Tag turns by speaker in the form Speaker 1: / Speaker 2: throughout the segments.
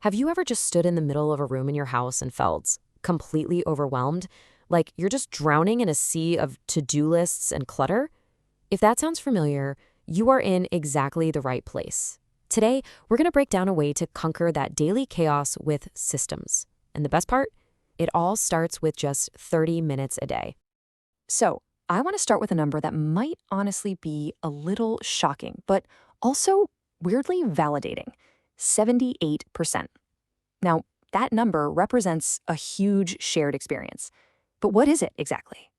Speaker 1: Have you ever just stood in the middle of a room in your house and felt completely overwhelmed? Like you're just drowning in a sea of to-do lists and clutter? If that sounds familiar, you are in exactly the right place. Today, we're going to break down a way to conquer that daily chaos with systems. And the best part? It all starts with just 30 minutes a day. So, I want to start with a number that might honestly be a little shocking, but also weirdly validating. 78%. Now, that number represents a huge shared experience. But what is it exactly?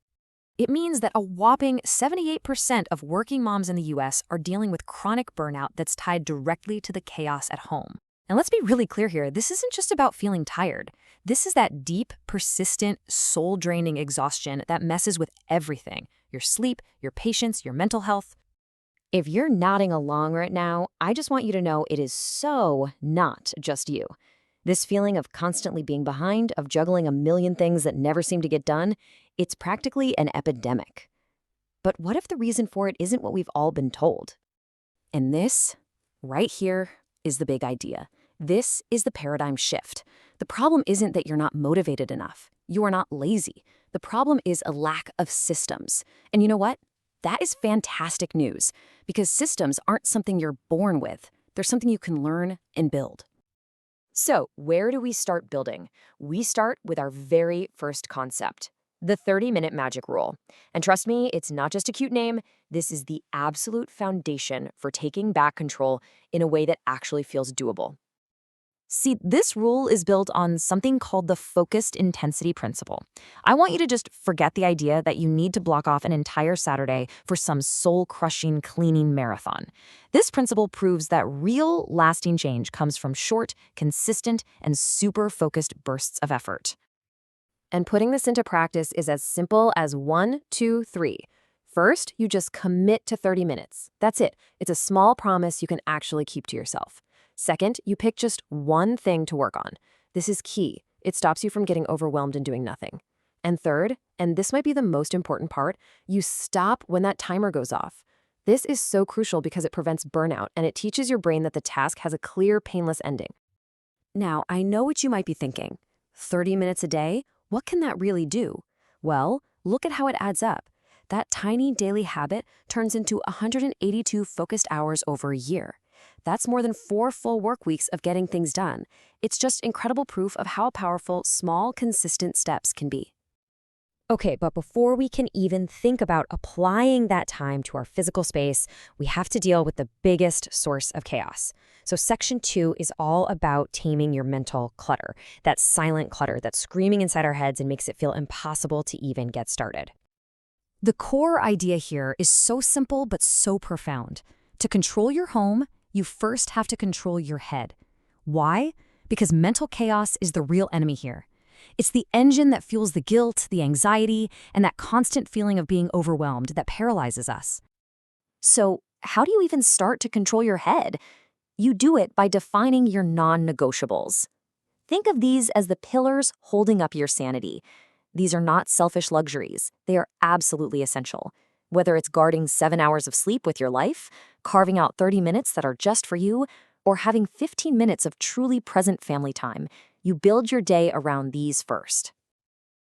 Speaker 1: It means that a whopping 78% of working moms in the US are dealing with chronic burnout that's tied directly to the chaos at home. And let's be really clear here, this isn't just about feeling tired. This is that deep, persistent, soul-draining exhaustion that messes with everything: your sleep, your patience, your mental health. If you're nodding along right now, I just want you to know it is so not just you. This feeling of constantly being behind, of juggling a million things that never seem to get done, it's practically an epidemic. But what if the reason for it isn't what we've all been told? And this, right here, is the big idea. This is the paradigm shift. The problem isn't that you're not motivated enough. You are not lazy. The problem is a lack of systems. And you know what? That is fantastic news, because systems aren't something you're born with. They're something you can learn and build. So, where do we start building? We start with our very first concept, the 30-minute magic rule. And trust me, it's not just a cute name. This is the absolute foundation for taking back control in a way that actually feels doable. See, this rule is built on something called the focused intensity principle. I want you to just forget the idea that you need to block off an entire Saturday for some soul-crushing cleaning marathon. This principle proves that real, lasting change comes from short, consistent, and super focused bursts of effort. And putting this into practice is as simple as 1, 2, 3. First, you just commit to 30 minutes. That's it. It's a small promise you can actually keep to yourself. Second, you pick just one thing to work on. This is key. It stops you from getting overwhelmed and doing nothing. And third, and this might be the most important part, you stop when that timer goes off. This is so crucial because it prevents burnout and it teaches your brain that the task has a clear, painless ending. Now, I know what you might be thinking. 30 minutes a day? What can that really do? Well, look at how it adds up. That tiny daily habit turns into 182 focused hours over a year. That's more than 4 full work weeks of getting things done. It's just incredible proof of how powerful small, consistent steps can be. Okay, but before we can even think about applying that time to our physical space, we have to deal with the biggest source of chaos. So section 2 is all about taming your mental clutter, that silent clutter that's screaming inside our heads and makes it feel impossible to even get started. The core idea here is so simple but so profound. To control your home, you first have to control your head. Why? Because mental chaos is the real enemy here. It's the engine that fuels the guilt, the anxiety, and that constant feeling of being overwhelmed that paralyzes us. So, how do you even start to control your head? You do it by defining your non-negotiables. Think of these as the pillars holding up your sanity. These are not selfish luxuries. They are absolutely essential. Whether it's guarding 7 hours of sleep with your life, carving out 30 minutes that are just for you, or having 15 minutes of truly present family time, you build your day around these first.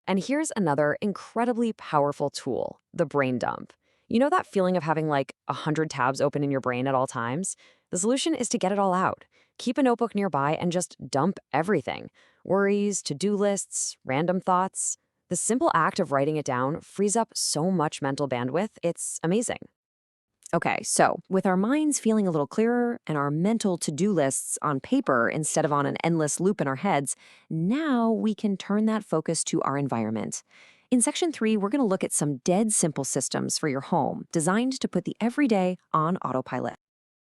Speaker 1: And here's another incredibly powerful tool, the brain dump. You know that feeling of having like 100 tabs open in your brain at all times? The solution is to get it all out. Keep a notebook nearby and just dump everything. Worries, to-do lists, random thoughts. The simple act of writing it down frees up so much mental bandwidth, it's amazing. Okay, so with our minds feeling a little clearer and our mental to-do lists on paper instead of on an endless loop in our heads, now we can turn that focus to our environment. In section 3, we're going to look at some dead simple systems for your home designed to put the everyday on autopilot.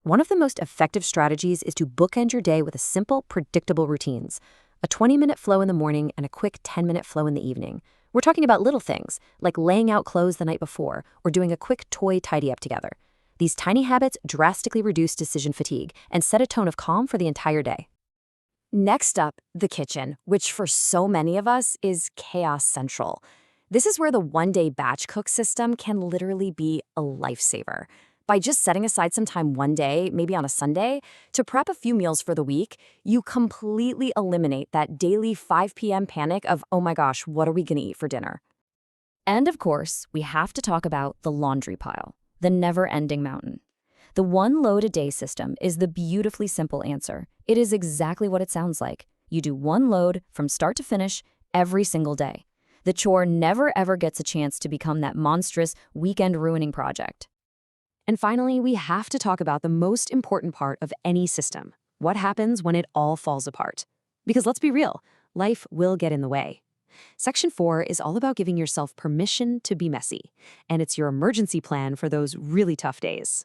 Speaker 1: One of the most effective strategies is to bookend your day with a simple, predictable routines. A 20-minute flow in the morning and a quick 10-minute flow in the evening. We're talking about little things, like laying out clothes the night before or doing a quick toy tidy up together. These tiny habits drastically reduce decision fatigue and set a tone of calm for the entire day. Next up, the kitchen, which for so many of us is chaos central. This is where the one-day batch cook system can literally be a lifesaver. By just setting aside some time one day, maybe on a Sunday, to prep a few meals for the week, you completely eliminate that daily 5 p.m. panic of, oh my gosh, what are we going to eat for dinner? And of course, we have to talk about the laundry pile, the never-ending mountain. The one load a day system is the beautifully simple answer. It is exactly what it sounds like. You do one load from start to finish every single day. The chore never ever gets a chance to become that monstrous weekend-ruining project. And finally, we have to talk about the most important part of any system. What happens when it all falls apart? Because let's be real, life will get in the way. Section 4 is all about giving yourself permission to be messy, and it's your emergency plan for those really tough days.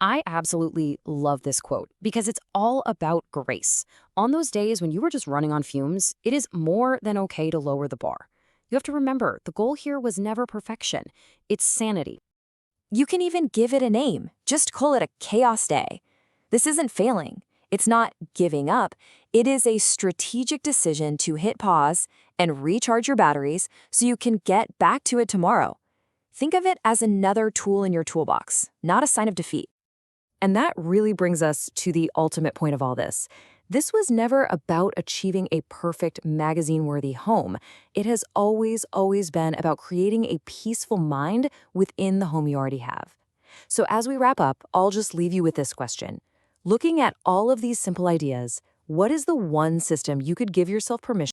Speaker 1: I absolutely love this quote because it's all about grace. On those days when you were just running on fumes, it is more than okay to lower the bar. You have to remember, the goal here was never perfection. It's sanity. You can even give it a name. Just call it a chaos day. This isn't failing. It's not giving up. It is a strategic decision to hit pause and recharge your batteries so you can get back to it tomorrow. Think of it as another tool in your toolbox, not a sign of defeat. And that really brings us to the ultimate point of all this. This was never about achieving a perfect magazine-worthy home. It has always been about creating a peaceful mind within the home you already have. So as we wrap up, I'll just leave you with this question. Looking at all of these simple ideas, what is the one system you could give yourself permission